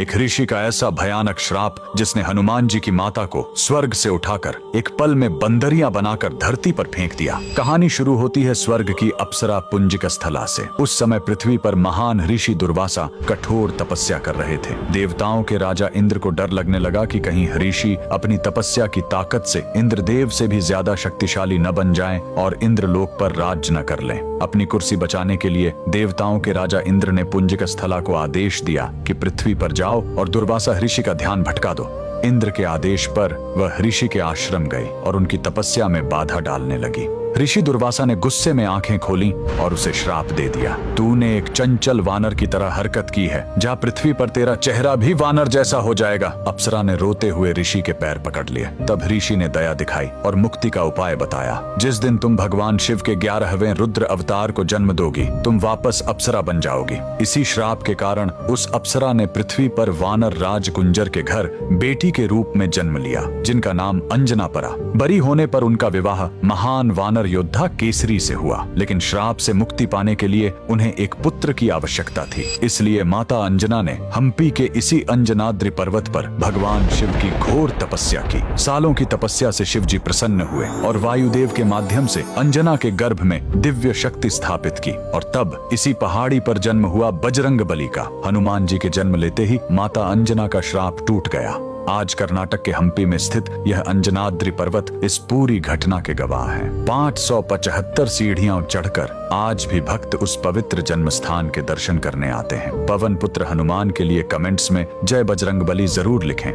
एक ऋषि का ऐसा भयानक श्राप जिसने हनुमान जी की माता को स्वर्ग से उठाकर एक पल में बंदरिया बनाकर धरती पर फेंक दिया। कहानी शुरू होती है स्वर्ग की अप्सरा पुंजिक स्थला से। उस समय पृथ्वी पर महान ऋषि दुर्वासा कठोर तपस्या कर रहे थे। देवताओं के राजा इंद्र को डर लगने लगा कि कहीं ऋषि अपनी तपस्या की ताकत से इंद्रदेव से भी ज्यादा शक्तिशाली न बन जाएं और इंद्रलोक पर राज न कर लें। अपनी कुर्सी बचाने के लिए देवताओं के राजा इंद्र ने पुंजिक स्थला को आदेश दिया कि पृथ्वी पर जाओ और दुर्वासा ऋषि का ध्यान भटका दो। इंद्र के आदेश पर वह ऋषि के आश्रम गए और उनकी तपस्या में बाधा डालने लगी। ऋषि दुर्वासा ने गुस्से में आंखें खोली और उसे श्राप दे दिया। तूने एक चंचल वानर की तरह हरकत की है, जा पृथ्वी पर तेरा चेहरा भी वानर जैसा हो जाएगा। अप्सरा ने रोते हुए ऋषि के पैर पकड़ लिए। तब ऋषि ने दया दिखाई और मुक्ति का उपाय बताया। जिस दिन तुम भगवान शिव के 11वें रुद्र अवतार को जन्म दोगी, तुम वापस अप्सरा बन जाओगी। इसी श्राप के कारण उस अप्सरा ने पृथ्वी पर वानर राज गुंजर के घर बेटी के रूप में जन्म लिया, जिनका नाम अंजना पड़ा। बड़ी होने पर उनका विवाह महान वानर योद्धा केसरी से हुआ, लेकिन श्राप से मुक्ति पाने के लिए उन्हें एक पुत्र की आवश्यकता थी। इसलिए माता अंजना ने हम्पी के इसी अंजनाद्रि पर्वत पर भगवान शिव की घोर तपस्या की। सालों की तपस्या से शिव जी प्रसन्न हुए और वायुदेव के माध्यम से अंजना के गर्भ में दिव्य शक्ति स्थापित की। और तब इसी पहाड़ी पर जन्म हुआ बजरंग बली का। हनुमान जी के जन्म लेते ही माता अंजना का श्राप टूट गया। आज कर्नाटक के हम्पी में स्थित यह अंजनाद्रि पर्वत इस पूरी घटना के गवाह है। 575 सीढ़ियां चढ़कर आज भी भक्त उस पवित्र जन्म स्थान के दर्शन करने आते हैं। पवन पुत्र हनुमान के लिए कमेंट्स में जय बजरंगबली जरूर लिखें।